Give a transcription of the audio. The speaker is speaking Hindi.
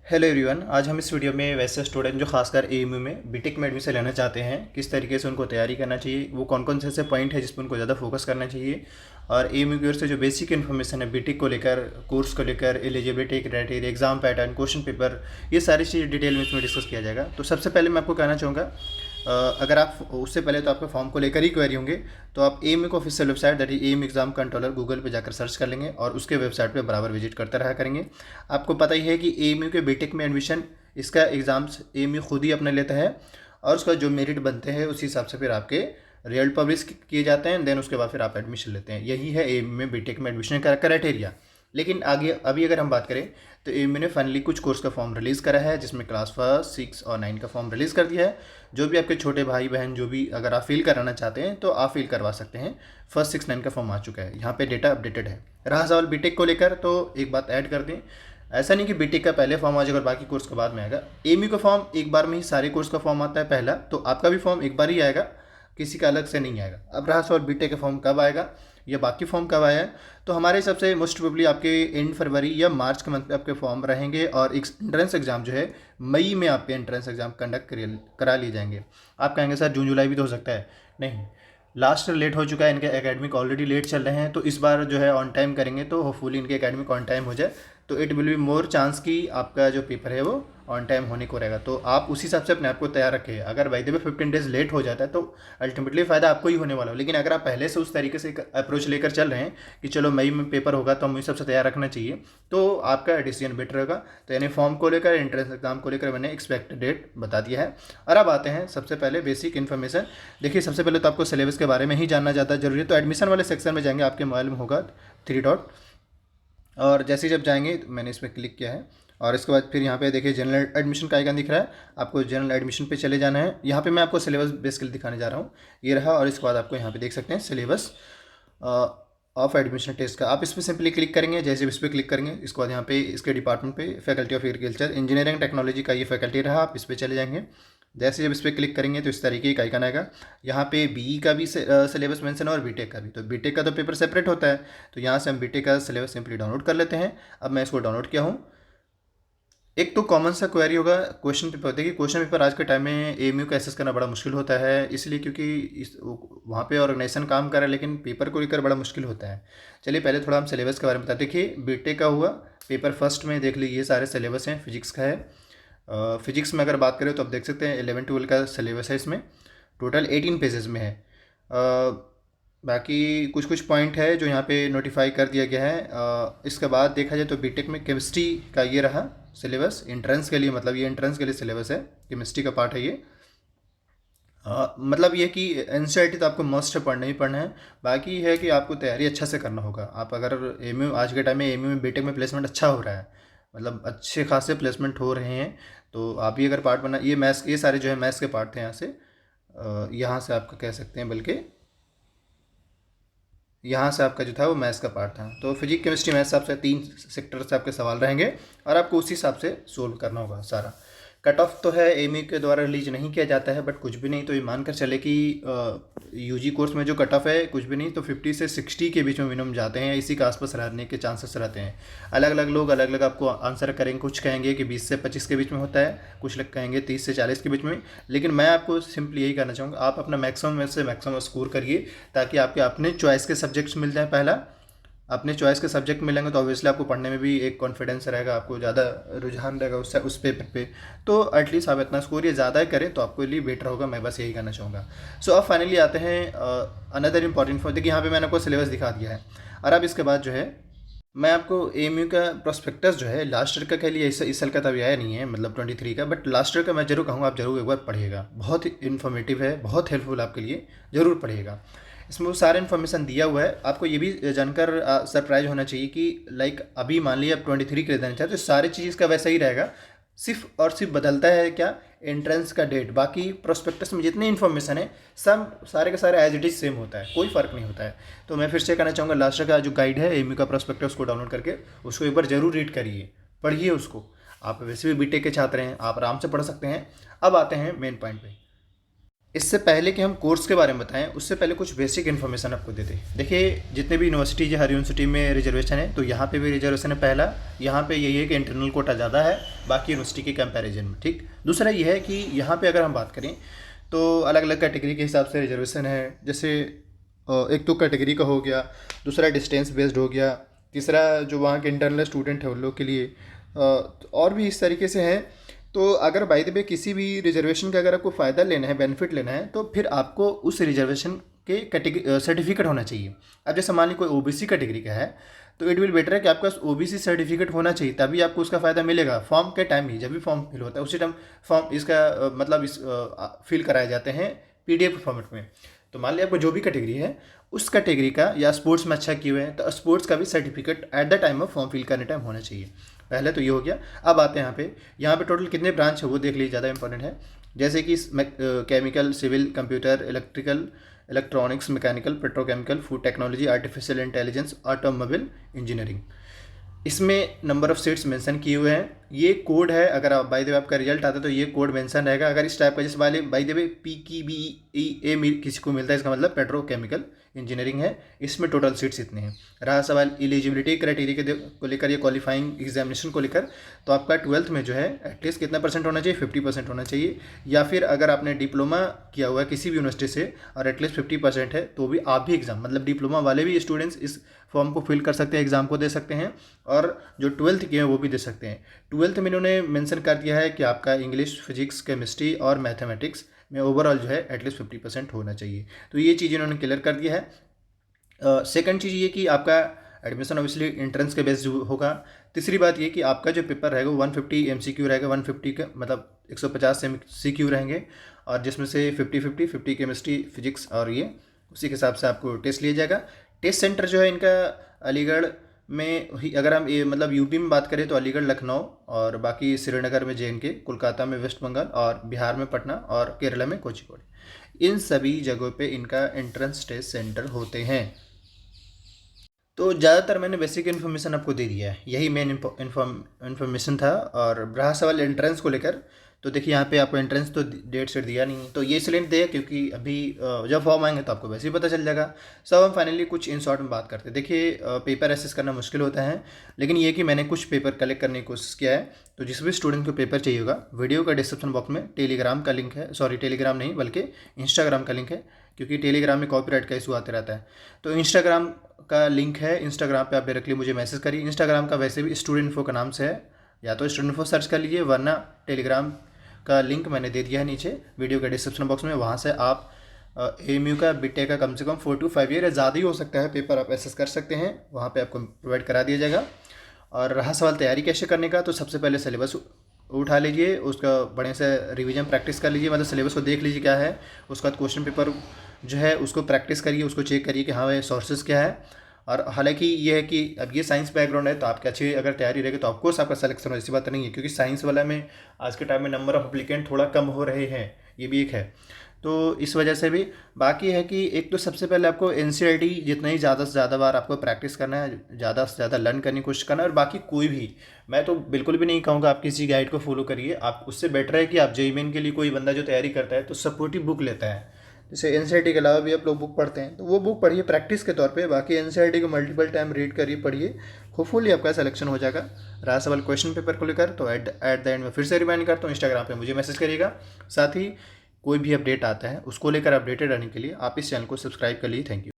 Hello everyone. आज हम इस वीडियो में वैसे स्टूडेंट जो खासकर एएमयू में बीटेक में एडमिशन लेना चाहते हैं किस तरीके से उनको तैयारी करना चाहिए, वो कौन कौन से ऐसे पॉइंट है जिस पर उनको ज़्यादा फोकस करना चाहिए, और एएमयू की ओर से जो बेसिक इन्फॉर्मेशन है बीटेक को लेकर, कोर्स को लेकर, eligibility criteria, exam pattern, question paper, ये सारी चीज़ डिटेल में इसमें डिस्कस किया जाएगा। तो सबसे पहले मैं आपको कहना चाहूँगा, अगर आप उससे पहले तो आपके फॉर्म को लेकर ही क्वेरी होंगे तो आप एएमयू को official website that is AMU exam controller Google पे जाकर सर्च कर लेंगे और उसके वेबसाइट पे बराबर विजिट करते रहा करेंगे। आपको पता ही है कि एएमयू के बीटेक में एडमिशन, इसका एग्ज़ाम्स एएमयू खुद ही अपने लेता है और उसका जो मेरिट बनते हैं उसी हिसाब से फिर आपके रिजल्ट पब्लिश किए जाते हैं, देन उसके बाद फिर आप एडमिशन लेते हैं। यही है एएमयू में बीटेक में एडमिशन का क्राइटेरिया। लेकिन आगे अभी अगर हम बात करें तो एएमयू ने फाइनली कुछ कोर्स का फॉर्म रिलीज़ करा है, जिसमें क्लास 1, 6 और 9 का फॉर्म रिलीज़ कर दिया है। जो भी आपके छोटे भाई बहन जो भी अगर आप फिल कराना चाहते हैं तो आप फिल करवा सकते हैं। 1, 6, 9 का फॉर्म आ चुका है, यहाँ पे डेटा अपडेटेड है। रहा सवाल बीटेक को लेकर, तो एक बात ऐड कर दें, ऐसा नहीं कि बीटेक का पहले फॉर्म आ जाएगा और बाकी कोर्स के बाद में आएगा। एएमयू का फॉर्म एक बार में ही सारे कोर्स का फॉर्म आता है पहला, तो आपका भी फॉर्म एक बार ही आएगा, किसी का अलग से नहीं आएगा। अब रहा सवाल बीटेक का फॉर्म कब आएगा या बाकी फॉर्म कब आया है, तो हमारे हिसाब से मोस्ट प्रोबेबली आपके एंड फरवरी या मार्च के मंथ में आपके फॉर्म रहेंगे और एक एंट्रेंस एग्जाम जो है मई में आपके एंट्रेंस एग्जाम कंडक्ट करा लिए जाएंगे। आप कहेंगे सर जून जुलाई भी तो हो सकता है, नहीं, लास्ट लेट हो चुका है, इनके एकेडमिक ऑलरेडी लेट चल रहे हैं, तो इस बार जो है ऑन टाइम करेंगे तो होपफुली इनके एकेडमिक ऑन टाइम हो जाए, तो it will be more chance कि आपका जो पेपर है वो ऑन टाइम होने को रहेगा। तो आप उसी हिसाब से अपने आप को तैयार रखें। अगर by the way 15 days late हो जाता है तो अल्टीमेटली फ़ायदा आपको ही होने वाला हो, लेकिन अगर आप पहले से उस तरीके से एक अप्रोच लेकर चल रहे हैं कि चलो मई में पेपर होगा तो हमें इस सबसे तैयार रखना चाहिए, तो आपका डिसीजन बेटर होगा। तो यानी फॉर्म को लेकर, एंट्रेंस एग्जाम को लेकर मैंने एक्सपेक्टेड डेट बता दिया है। और अब आते हैं सबसे पहले बेसिक इन्फॉर्मेशन। देखिए, सबसे पहले तो आपको सिलेबस के बारे में ही जानना ज़्यादा जरूरी है, तो एडमिशन वाले सेक्शन में जाएंगे, आपके मोबाइल में होगा 3 डॉट, और जैसे ही जब जाएंगे तो मैंने इसमें क्लिक किया है और इसके बाद फिर यहाँ पे देखिए जनरल एडमिशन का आइकन दिख रहा है, आपको जनरल एडमिशन पे चले जाना है। यहाँ पे मैं आपको सिलेबस बेसिकली दिखाने जा रहा हूँ, ये रहा, और इसके बाद आपको यहाँ पे देख सकते हैं सिलेबस ऑफ एडमिशन टेस्ट का। आप इस पर सिंपली क्लिक करेंगे, जैसे इस पर क्लिक करेंगे इसके बाद यहाँ पे इसके डिपार्टमेंट पे faculty of agriculture engineering technology का ये फैकल्टी रहा, आप इस पर चले जाएंगे। जैसे जब इस पर क्लिक करेंगे तो इस तरीके का आइकन आएगा। यहाँ पे बीई का भी सिलेबस मेंशन है और बीटेक का भी, तो बीटेक का तो पेपर सेपरेट होता है, तो यहाँ से हम बीटेक का सिलेबस सिंपली डाउनलोड कर लेते हैं। अब मैं इसको डाउनलोड किया हूँ। एक तो कॉमन सा क्वेरी होगा क्वेश्चन पेपर। देखिए, क्वेश्चन पेपर आज के टाइम में एएमयू का एक्सेस करना बड़ा मुश्किल होता है, इसलिए क्योंकि इस वहाँ पे ऑर्गेनाइजेशन काम कर रहा है लेकिन पेपर को लेकर बड़ा मुश्किल होता है। चलिए पहले थोड़ा हम सिलेबस के बारे में बताते। देखिए, बीटेक का हुआ पेपर फर्स्ट में, देख लीजिए ये सारे सिलेबस हैं। फिजिक्स का है, फिजिक्स में अगर बात करें तो आप देख सकते हैं 11-12 का सिलेबस है, इसमें टोटल 18 पेजेस में है। बाकी कुछ कुछ पॉइंट है जो यहाँ पे नोटिफाई कर दिया गया है। इसके बाद देखा जाए तो बीटेक में केमिस्ट्री का ये रहा सिलेबस, एंट्रेंस के लिए, मतलब ये एंट्रेंस के लिए सिलेबस है, केमिस्ट्री का पार्ट है ये। मतलब ये कि एनसीईआरटी तो आपको मस्ट है, पढ़ना ही पढ़ना है। बाकी है कि आपको तैयारी अच्छा से करना होगा। आप अगर एएमयू आज के टाइम में एएमयू में बीटेक में प्लेसमेंट अच्छा हो रहा है, मतलब अच्छे खासे प्लेसमेंट हो रहे हैं, तो आप ही अगर पार्ट बना, ये मैथ्स, ये सारे जो है मैथ्स के पार्ट थे, यहाँ से आपका कह सकते हैं, बल्कि यहाँ से आपका जो था वो मैथ्स का पार्ट था। तो फिजिक्स केमिस्ट्री मैथ्स आपसे 3 सेक्टर से आपके सवाल रहेंगे और आपको उसी हिसाब से सोल्व करना होगा सारा। कट ऑफ तो है एएमयू के द्वारा रिलीज नहीं किया जाता है, बट कुछ भी नहीं तो ये मानकर चले कि यूजी कोर्स में जो कट ऑफ है कुछ भी नहीं तो 50 से 60 के बीच में मिनिमम जाते हैं, इसी के आसपास रहने के चांसेस रहते हैं। अलग अलग लोग अलग अलग आपको आंसर करेंगे, कुछ कहेंगे कि 20 से 25 के बीच में होता है, कुछ लोग कहेंगे 30 से 40 के बीच में, लेकिन मैं आपको सिंपली यही कहना चाहूँगा, आप अपना मैक्सिमम में से मैक्सिमम स्कोर करिए ताकि आपके अपने चॉइस के सब्जेक्ट्स मिल जाए। पहला, अपने चॉइस के सब्जेक्ट मिलेंगे तो ऑब्वियसली आपको पढ़ने में भी एक कॉन्फिडेंस रहेगा, आपको ज़्यादा रुझान रहेगा उस पेपर पे, तो एटलीस्ट आप इतना स्कोर ये ज़्यादा करें तो आपके लिए बेटर होगा। मैं बस यही कहना चाहूँगा। सो अब फाइनली आते हैं अनदर इंपॉर्टेंट पॉइंट। देखिए, यहाँ पे मैंने आपको सिलेबस दिखा दिया है और अब इसके बाद जो है मैं आपको एएमयू का प्रोस्पेक्टस जो है लास्ट ईयर का कह लिया, इस साल का तो अभी आया नहीं है, मतलब 23 का, बट लास्ट ईयर का मैं जरूर कहूँगा आप जरूर एक बार पढ़िएगा। बहुत इन्फॉर्मेटिव है, बहुत हेल्पफुल आपके लिए, ज़रूर पढ़िएगा। इसमें वो सारा इन्फॉर्मेशन दिया हुआ है। आपको ये भी जानकर सरप्राइज होना चाहिए कि लाइक अभी मान लीजिए आप 23 के लिए देना चाहते हो, तो सारी चीज़ का वैसा ही रहेगा, सिर्फ और सिर्फ बदलता है क्या, एंट्रेंस का डेट। बाकी प्रोस्पेक्टस में जितनी इन्फॉर्मेशन है सब सारे के सारे एज इट इज सेम होता है, कोई फ़र्क नहीं होता है। तो मैं फिर से कहना चाहूँगा, लास्ट का जो गाइड है एएमयू का प्रोस्पेक्टस, उसको डाउनलोड करके उसको एक बार जरूर रीड करिए, पढ़िए उसको। आप वैसे भी बीटेक के छात्र हैं, आप आराम से पढ़ सकते हैं। अब आते हैं मेन पॉइंट पे। इससे पहले कि हम कोर्स के बारे में बताएं, उससे पहले कुछ बेसिक इन्फॉर्मेशन आपको दे दें। देखिए, जितने भी यूनिवर्सिटीज़ है, हर यूनिवर्सिटी में रिजर्वेशन है, तो यहाँ पे भी रिजर्वेशन है। पहला यहाँ पे यही है कि इंटरनल कोटा ज़्यादा है बाकी यूनिवर्सिटी के कंपैरिजन में, ठीक। दूसरा ये है कि यहाँ पे अगर हम बात करें तो अलग अलग कैटेगरी के हिसाब से रिजर्वेशन है। जैसे एक तो कैटेगरी का हो गया, दूसरा डिस्टेंस बेस्ड हो गया, तीसरा जो वहाँ के इंटरनल स्टूडेंट है उन लोग के लिए, और भी इस तरीके से हैं। तो अगर बाय द वे किसी भी रिजर्वेशन का अगर आपको फ़ायदा लेना है, बेनिफिट लेना है, तो फिर आपको उस रिजर्वेशन के कैटेगरी सर्टिफिकेट होना चाहिए। अब जैसे मान ली कोई ओबीसी कैटेगरी का है, तो इट विल बेटर है कि आपका ओबीसी सर्टिफिकेट होना चाहिए, तभी आपको उसका फ़ायदा मिलेगा। फॉर्म के टाइम ही, जब भी फॉर्म फिल होता है उसी टाइम फॉर्म इसका मतलब इस फिल कराए जाते हैं पीडीएफ फॉर्मेट में। तो मान लिया आपको जो भी कैटेगरी है उस कैटेगरी का, या स्पोर्ट्स में अच्छा किए हुए हैं तो स्पोर्ट्स का भी certificate at the time of form fill करने टाइम होना चाहिए। पहले तो ये हो गया। अब आते हैं यहाँ पे टोटल कितने ब्रांच है वो देख लीजिए, ज़्यादा इंपॉर्टेंट है। जैसे कि chemical, civil, computer, electrical, electronics, mechanical, petrochemical, food technology, artificial intelligence, automobile engineering, इसमें नंबर ऑफ़ सीट्स मेंशन किए हुए हैं। ये कोड है, अगर आप बाय द वे आपका रिजल्ट आता है तो ये कोड मेंशन रहेगा। अगर इस टाइप का जैसे वाले बाय द वे PKBE किसी को मिलता है, इसका मतलब पेट्रोकेमिकल इंजीनियरिंग है। इसमें टोटल सीट्स इतने हैं। रहा सवाल एलिजिबिलिटी क्राइटेरिया को लेकर या क्वालिफाइंग एग्जामिनेशन को लेकर, तो आपका 12th में जो है एटलीस्ट कितना परसेंट होना चाहिए, 50% होना चाहिए। या फिर अगर आपने डिप्लोमा किया हुआ है किसी भी यूनिवर्सिटी से और एटलीस्ट 50% है, तो भी आप भी एग्ज़ाम, मतलब डिप्लोमा वाले भी स्टूडेंट्स इस फॉर्म को फिल कर सकते हैं, एग्ज़ाम को दे सकते हैं। और जो 12th किए हैं वो भी दे सकते हैं। 12th में इन्होंने मेंशन कर दिया है कि आपका इंग्लिश, फिजिक्स, केमिस्ट्री और मैथमेटिक्स में ओवरऑल जो है एटलीस्ट 50% होना चाहिए। तो ये चीज़ इन्होंने क्लियर कर दिया है। सेकंड चीज़ ये कि आपका एडमिशन ऑब्वियसली एंट्रेंस के बेस्ड होगा। तीसरी बात ये कि आपका जो पेपर रहेगा 150 MCQ रहेगा, 150 का मतलब 150 MCQ रहेंगे, और जिसमें से 50 केमिस्ट्री, फिजिक्स, और ये उसी के हिसाब से आपको टेस्ट लिया जाएगा। टेस्ट सेंटर जो है इनका अलीगढ़ में ही, अगर हम ये मतलब यूपी में बात करें तो अलीगढ़, लखनऊ, और बाकी श्रीनगर में JNK, कोलकाता में वेस्ट बंगाल, और बिहार में पटना, और केरला में कोझिकोड। इन सभी जगहों पे इनका एंट्रेंस टेस्ट सेंटर होते हैं। तो ज़्यादातर मैंने बेसिक इन्फॉर्मेशन आपको दे दिया है, यही मेन इन्फॉर्मेशन था। और रहा सवाल एंट्रेंस को लेकर, तो देखिए यहाँ पे आपको एंट्रेंस तो डेट सेट दिया नहीं है, तो ये इसलिए दिया क्योंकि अभी जब फॉर्म आएंगे तो आपको वैसे ही पता चल जाएगा। सब हम फाइनली कुछ इन शॉर्ट में बात करते हैं। देखिए, पेपर एसेस करना मुश्किल होता है, लेकिन ये कि मैंने कुछ पेपर कलेक्ट करने की कोशिश किया है। तो जिस भी स्टूडेंट को पेपर चाहिए होगा, वीडियो का डिस्क्रिप्शन बॉक्स में टेलीग्राम का लिंक है, सॉरी टेलीग्राम नहीं बल्कि इंस्टाग्राम का लिंक है, क्योंकि टेलीग्राम में कॉपीराइट का इशू आते रहता है। तो इंस्टाग्राम का लिंक है, इंस्टाग्राम पे आप डायरेक्टली मुझे मैसेज करिए। इंस्टाग्राम का वैसे भी स्टूडेंट इन्फो का नाम से है, या तो स्टूडेंट इन्फो सर्च कर लीजिए, वरना टेलीग्राम का लिंक मैंने दे दिया है नीचे वीडियो के डिस्क्रिप्शन बॉक्स में। वहाँ से आप AMU का बीटेक का कम से कम 4 to 5 ईयर या ज़्यादा ही हो सकता है पेपर आप एसेस कर सकते हैं, वहाँ पे आपको प्रोवाइड करा दिया जाएगा। और रहा सवाल तैयारी कैसे करने का, तो सबसे पहले सिलेबस उठा लीजिए, उसका बड़े से रिवीजन प्रैक्टिस कर लीजिए, मतलब सिलेबस को देख लीजिए क्या है। उसके बाद क्वेश्चन पेपर जो है उसको प्रैक्टिस करिए, उसको चेक करिए कि हाँ भाई सोर्सेज क्या है। और हालांकि ये है कि अब ये साइंस बैकग्राउंड है, तो आपकी अच्छी अगर तैयारी रहेगी तो ऑफकोर्स आपका सिलेक्शन हो, ऐसी बात नहीं है, क्योंकि साइंस वाला में आज के टाइम में नंबर ऑफ अप्लीकेंट थोड़ा कम हो रहे हैं, ये भी एक है। तो इस वजह से भी बाकी है कि एक तो सबसे पहले आपको NCERT जितना ही ज़्यादा से ज़्यादा बार आपको प्रैक्टिस करना है, ज़्यादा से ज़्यादा लर्न करने की कोशिश करना है। और बाकी कोई भी, मैं तो बिल्कुल भी नहीं कहूँगा आप किसी गाइड को फॉलो करिए, आप उससे बेटर है कि आप JEE मेन के लिए कोई बंदा जो तैयारी करता है तो सपोर्टिव बुक लेता है। जैसे NCERT के अलावा भी आप लोग बुक पढ़ते हैं, तो वो बुक पढ़िए प्रैक्टिस के तौर पे। बाकी NCERT को मल्टीपल टाइम रीड करिए, पढ़िए, होपफुली आपका सिलेक्शन हो जाएगा। रहा सवाल क्वेश्चन पेपर को लेकर, तो एट द एंड में फिर से रिमाइंड करता हूँ, इंस्टाग्राम पे मुझे मैसेज करिएगा। साथ ही कोई भी अपडेट आता है उसको लेकर अपडेटेड रहने के लिए आप इस चैनल को सब्सक्राइब कर लीजिए। Thank you.